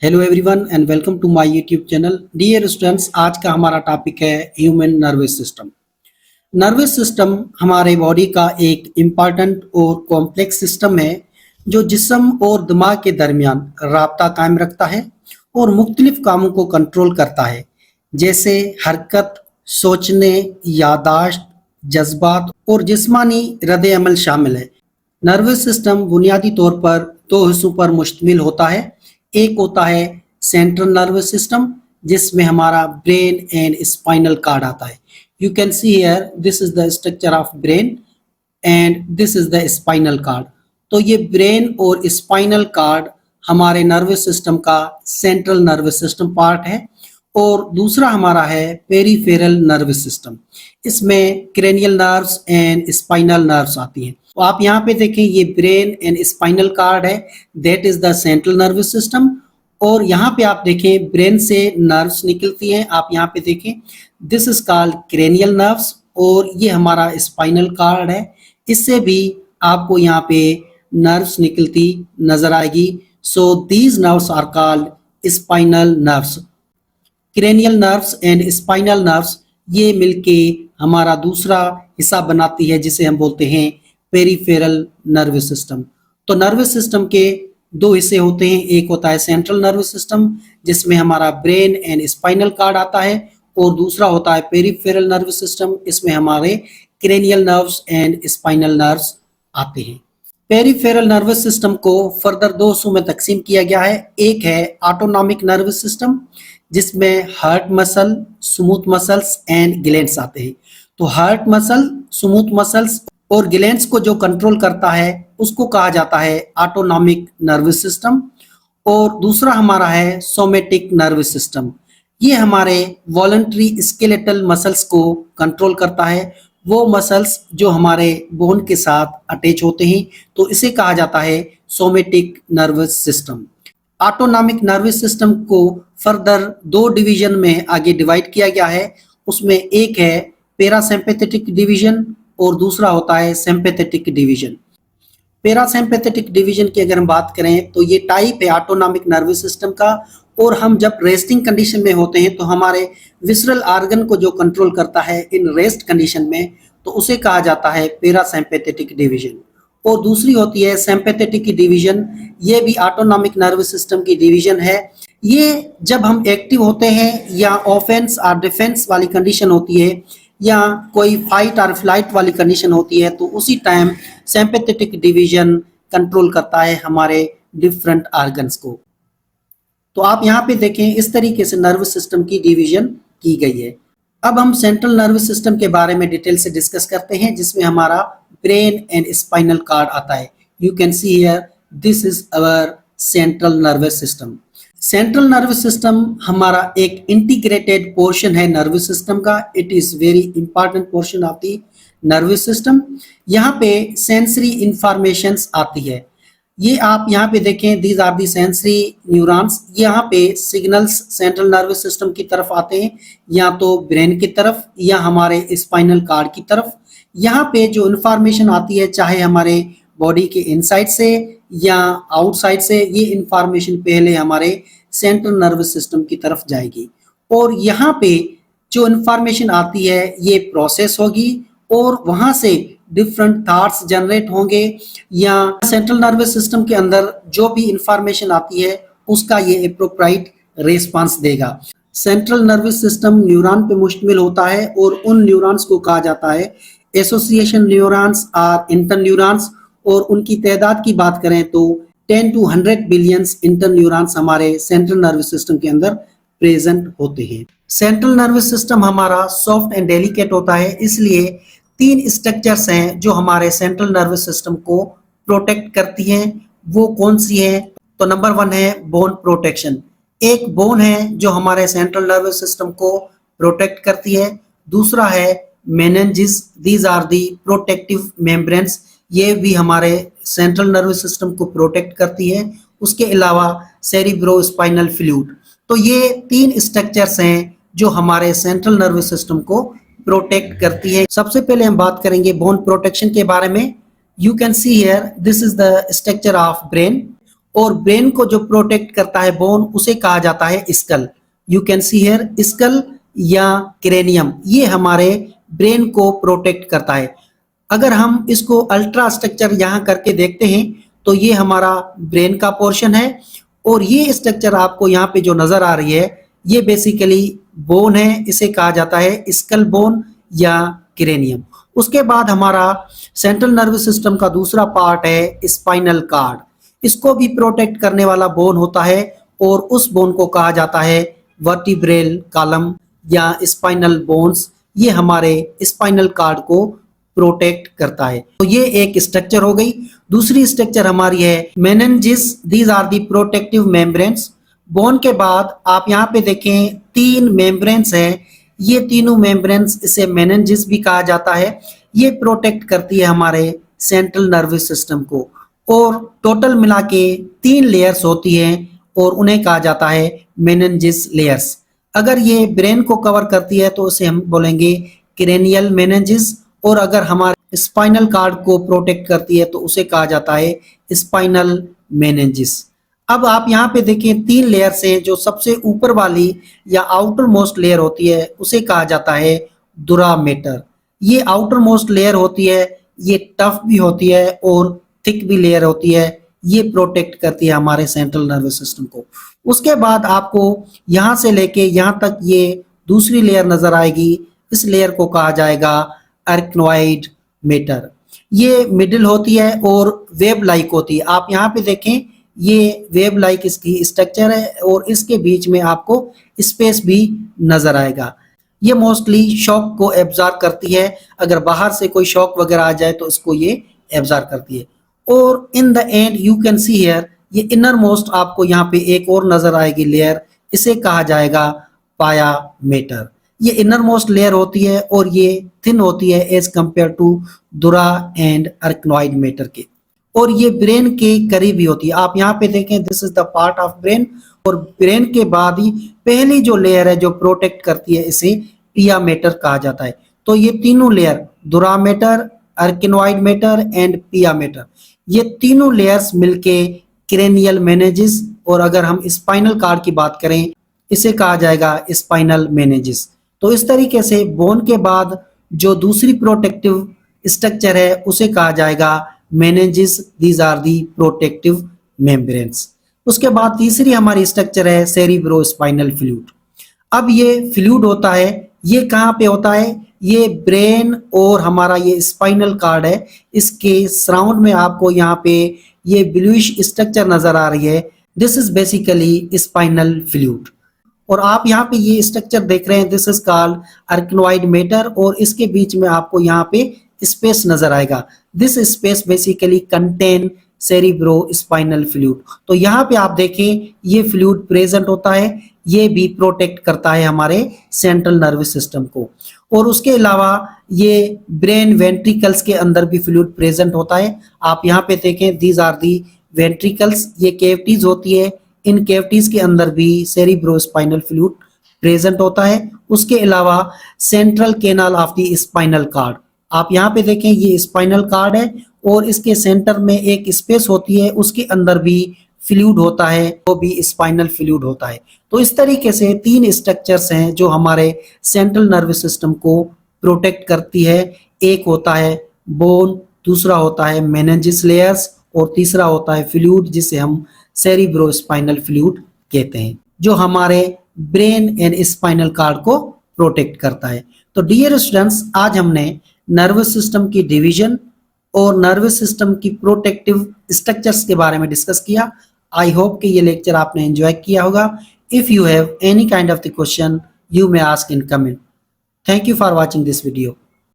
Hello everyone and welcome to my YouTube channel. Dear students, आज का हमारा topic है human nervous system. Nervous system हमारे body का एक इम्पॉर्टेंट और कॉम्प्लेक्स सिस्टम है जो जिस्म और दिमाग के दरमियान राब्ता कायम रखता है और मुख्तलिफ कामों को कंट्रोल करता है, जैसे हरकत, सोचने, यादाश्त, जज्बात और जिस्मानी रद्द अमल शामिल है। नर्वस सिस्टम बुनियादी तौर पर दो हिस्सों पर मुश्तमिल होता है। एक होता है सेंट्रल नर्वस सिस्टम, जिसमें हमारा ब्रेन एंड स्पाइनल कार्ड आता है। You can see here this is the structure of brain and this is the spinal cord. तो ये ब्रेन और स्पाइनल कार्ड हमारे नर्वस सिस्टम का सेंट्रल नर्वस सिस्टम पार्ट है। और दूसरा हमारा है पेरिफेरल नर्वस सिस्टम। इसमें cranial nerves and spinal nerves आती हैं। तो आप यहाँ पे देखें, ये ब्रेन एंड स्पाइनल कार्ड है, that is the central nervous system. और यहाँ पे आप देखें ब्रेन से नर्व्स निकलती हैं। आप यहाँ पे देखें, this is called cranial nerves और ये हमारा स्पाइनल कार्ड है। इससे भी आपको यहाँ पे नर्व्स निकलती नजर आएगी। So these nerves are called spinal nerves. Cranial nerves and spinal nerves ये मिलके हमारा दूसरा हिस्सा बनाती है, जिसे हम बोलते हैं पेरिफेरल नर्वस सिस्टम। तो नर्वस सिस्टम के दो हिस्से होते हैं। एक होता है सेंट्रल नर्वस सिस्टम, जिसमें हमारा ब्रेन एंड स्पाइनल कार्ड आता है, और दूसरा होता है पेरिफेरल नर्वस सिस्टम, इसमें हमारे cranial nerves and spinal nerves आते हैं। पेरिफेरल नर्वस सिस्टम को फर्दर दो हिस्सों में तकसीम किया गया है। एक है ऑटोनॉमिक नर्वस सिस्टम, जिसमें heart muscle, smooth muscles and glands आते हैं। तो हार्ट मसल, स्मूथ मसल्स और ग्लैंड्स को जो कंट्रोल करता है उसको कहा जाता है ऑटोनॉमिक नर्वस सिस्टम। और दूसरा हमारा है सोमेटिक नर्वस सिस्टम। ये हमारे वॉलंटरी स्केलेटल मसल्स को कंट्रोल करता है, वो मसल्स जो हमारे बोन के साथ अटैच होते हैं, तो इसे कहा जाता है somatic nervous system. Autonomic nervous system को फर्दर दो डिवीजन में आगे डिवाइड किया गया है। उसमें एक है पैरासिम्पैथेटिक डिवीजन और दूसरा होता है सिंपैथेटिक डिवीजन। पैरासिम्पैथेटिक डिवीजन की अगर हम बात करें तो ये टाइप है ऑटोनॉमिक नर्वस सिस्टम का, और हम जब रेस्टिंग कंडीशन में होते हैं तो हमारे विसरल ऑर्गन को जो कंट्रोल करता है इन रेस्ट कंडीशन में, तो उसे कहा जाता है पैरासिम्पैथेटिक डिवीजन। और दूसरी होती है सिंपैथेटिक डिवीजन। ये भी ऑटोनॉमिक नर्वस सिस्टम की डिवीजन है। ये जब हम एक्टिव होते हैं या ऑफेंस और डिफेंस वाली कंडीशन होती है या कोई फाइट और फ्लाइट वाली कंडीशन होती है, तो उसी टाइम सिंपैथेटिक डिवीजन कंट्रोल करता है हमारे डिफरेंट ऑर्गन्स को। तो आप यहाँ पे देखें, इस तरीके से नर्वस सिस्टम की डिवीजन की गई है। अब हम सेंट्रल नर्वस सिस्टम के बारे में डिटेल से डिस्कस करते हैं, जिसमें हमारा ब्रेन एंड स्पाइनल कार्ड आता है। You can see here this is our central nervous system. Central nervous system हमारा एक इंटीग्रेटेड पोर्शन है नर्वस सिस्टम का। It is very important portion of the nervous system. यहाँ पे सेंसरी इंफॉर्मेशंस आती है। ये आप यहाँ पे देखें, these are the sensory neurons. यहाँ पे सिग्नल्स सेंट्रल नर्वस सिस्टम की तरफ आते हैं, या तो ब्रेन की तरफ या हमारे स्पाइनल कार्ड की तरफ। यहाँ पे जो इंफॉर्मेशन आती है, चाहे हमारे बॉडी के इनसाइड से या आउटसाइड से, ये इंफॉर्मेशन पहले हमारे सेंट्रल नर्वस सिस्टम की तरफ जाएगी। और यहाँ पे जो इंफॉर्मेशन आती है ये प्रोसेस होगी और वहां से डिफरेंट थॉट्स जनरेट होंगे, या सेंट्रल नर्वस सिस्टम के अंदर जो भी इंफॉर्मेशन आती है उसका ये एप्रोप्रिएट रिस्पांस देगा। सेंट्रल नर्वस सिस्टम न्यूरॉन पे मुश्तमिल होता है और उन न्यूरॉन्स को कहा जाता है एसोसिएशन न्यूरॉन्स और इंटरन्यूरॉन्स। और उनकी तादाद की बात करें तो 10 to 100 बिलियंस इंटरन्यूरॉन्स हमारे सेंट्रल नर्वस सिस्टम के अंदर प्रेजेंट होते हैं। सेंट्रल नर्वस सिस्टम हमारा सॉफ्ट एंड डेलिकेट होता है, इसलिए तीन स्ट्रक्चर्स हैं जो हमारे सेंट्रल नर्वस सिस्टम को प्रोटेक्ट करती हैं। वो कौन सी है? तो नंबर 1 है बोन प्रोटेक्शन। एक बोन है जो हमारे सेंट्रल नर्वस सिस्टम को प्रोटेक्ट करती है। दूसरा है meninges. These are the protective membranes. ये भी हमारे सेंट्रल नर्वस सिस्टम को प्रोटेक्ट करती है। उसके अलावा सेरिब्रोस्पाइनल फ्लूइड। तो ये तीन स्ट्रक्चर्स हैं जो हमारे सेंट्रल नर्वस सिस्टम को प्रोटेक्ट करती है। सबसे पहले हम बात करेंगे बोन प्रोटेक्शन के बारे में। You can see here this is the structure of brain. और ब्रेन को जो प्रोटेक्ट करता है बोन, उसे कहा जाता है skull. You can see here skull या क्रेनियम, ये हमारे ब्रेन को प्रोटेक्ट करता है। अगर हम इसको अल्ट्रा स्ट्रक्चर यहाँ करके देखते हैं तो ये हमारा ब्रेन का पोर्शन है, और ये स्ट्रक्चर आपको यहाँ पे जो नजर आ रही है ये बेसिकली बोन है, इसे कहा जाता है स्कल बोन या क्रेनियम। उसके बाद हमारा सेंट्रल नर्वस सिस्टम का दूसरा पार्ट है स्पाइनल कार्ड। इसको भी प्रोटेक्ट करने वाला बोन होता है, और उस बोन को कहा जाता है वर्टिब्रल कॉलम या स्पाइनल बोन्स। ये हमारे स्पाइनल कार्ड को प्रोटेक्ट करता है। तो ये एक स्ट्रक्चर हो गई। दूसरी स्ट्रक्चर हमारी है meninges. These are the protective membranes. Bone के बाद आप यहाँ पे देखें 3 मेम्ब्रेन्स हैं। ये तीनों मेम्ब्रेन्स, इसे मेनिंजेस भी कहा जाता है। ये प्रोटेक्ट करती है हमारे सेंट्रल नर्वस सिस्टम को, और टोटल मिला के 3 लेयर्स होती हैं, और उन्हें कहा जाता है मेनिंजेस लेयर्स। अगर ये ब्रेन को कवर करती है तो उसे हम बोलेंगे क्रेनियल मेनिंजेस, और अगर हमारे स्पाइनल कार्ड को प्रोटेक्ट करती है तो उसे कहा जाता है स्पाइनल मेनिंजेस। अब आप यहाँ पे देखें 3 लेयर से जो सबसे ऊपर वाली या आउटर मोस्ट लेयर होती है उसे कहा जाता है दुरामेटर। ये आउटर मोस्ट लेयर होती है, ये टफ भी होती है और थिक भी लेयर होती है। ये प्रोटेक्ट करती है हमारे सेंट्रल नर्वस सिस्टम को। उसके बाद आपको यहाँ से लेके यहाँ तक ये दूसरी लेयर नजर आएगी। इस लेयर को कहा जाएगा आर्कनॉइड मेटर। ये मिडिल होती है और वेब लाइक होती है। आप यहाँ पे देखें, ये वेब लाइक इसकी स्ट्रक्चर है, और इसके बीच में आपको स्पेस भी नजर आएगा। ये मोस्टली शॉक को एब्जॉर्ब करती है। अगर बाहर से कोई शॉक वगैरह आ जाए तो इसको ये एब्जॉर्ब करती है। और in the end you can see here, ये इनर मोस्ट आपको यहाँ पे एक और नजर आएगी लेयर, इसे कहा जाएगा पायामेटर। ये इनर मोस्ट लेयर होती है और ये थिन होती है एज कंपेयर टू दुरा एंड आर्कनॉइड मेटर के, और ये ब्रेन के करीब ही होती है। आप यहाँ पे देखें, this is the part of brain, और ब्रेन के बाद ही पहली जो लेयर है जो प्रोटेक्ट करती है इसे पियामेटर कहा जाता है। तो ये तीनों लेयर दुरामेटर, आर्कनॉइड मेटर एंड पियामेटर, ये तीनों लेयर्स मिलके क्रेनियल मेनिंजेस, और अगर हम स्पाइनल कार्ड की बात करें इसे कहा जाएगा स्पाइनल मेनिंजेस। तो इस तरीके से बोन के बाद जो दूसरी प्रोटेक्टिव स्ट्रक्चर है उसे कहा जाएगा meninges. These are the protective membranes. उसके बाद तीसरी हमारी स्ट्रक्चर है सेरिब्रोस्पाइनल फ्लूइड। अब ये फ्लूइड होता है, ये कहाँ पे होता है? ये ब्रेन और हमारा ये स्पाइनल कार्ड है, इसके सराउंड में आपको यहाँ पे ये ब्लूइश स्ट्रक्चर नजर आ रही है। This is basically spinal fluid, और आप यहाँ पे ये स्ट्रक्चर देख रहे हैं, this is called arachnoid matter, और इसके बीच में आपको यहाँ पे स्पेस नजर आएगा। This space basically contain cerebrospinal fluid. तो यहाँ पे आप देखें ये फ्लूइड प्रेजेंट होता है, ये भी प्रोटेक्ट करता है हमारे सेंट्रल नर्वस सिस्टम को। और उसके अलावा ये ब्रेन वेंट्रिकल्स के अंदर भी फ्लूइड प्रेजेंट होता है। आप यहाँ पे देखें, दीज आर दी वेंट्रिकल्स, ये कैविटीज होती है, इन कैविटीज के अंदर भी सेरिब्रोस्पाइनल फ्लूइड प्रेजेंट होता है। उसके अलावा central canal of the spinal cord, आप यहाँ पे देखें ये स्पाइनल कार्ड है, और इसके सेंटर में एक स्पेस होती है, उसके अंदर भी फ्लूइड होता है, वो भी स्पाइनल फ्लूइड होता है। तो इस तरीके से 3 स्ट्रक्चर्स हैं जो हमारे सेंट्रल नर्वस सिस्टम को प्रोटेक्ट करती है। एक होता है बोन, दूसरा होता है मेनिंजेस लेयर्स, और तीसरा होता है फ्लूइड जिसे हम सेरिब्रोस्पाइनल फ्लूइड कहते हैं, जो हमारे ब्रेन एंड स्पाइनल कार्ड को प्रोटेक्ट करता है। तो डियर स्टूडेंट्स, आज हमने नर्वस सिस्टम की डिवीजन और नर्वस सिस्टम की प्रोटेक्टिव स्ट्रक्चर्स के बारे में डिस्कस किया। आई होप कि ये लेक्चर आपने एंजॉय किया होगा। If you have any kind of the question, you may ask in comment. Thank you for watching this video.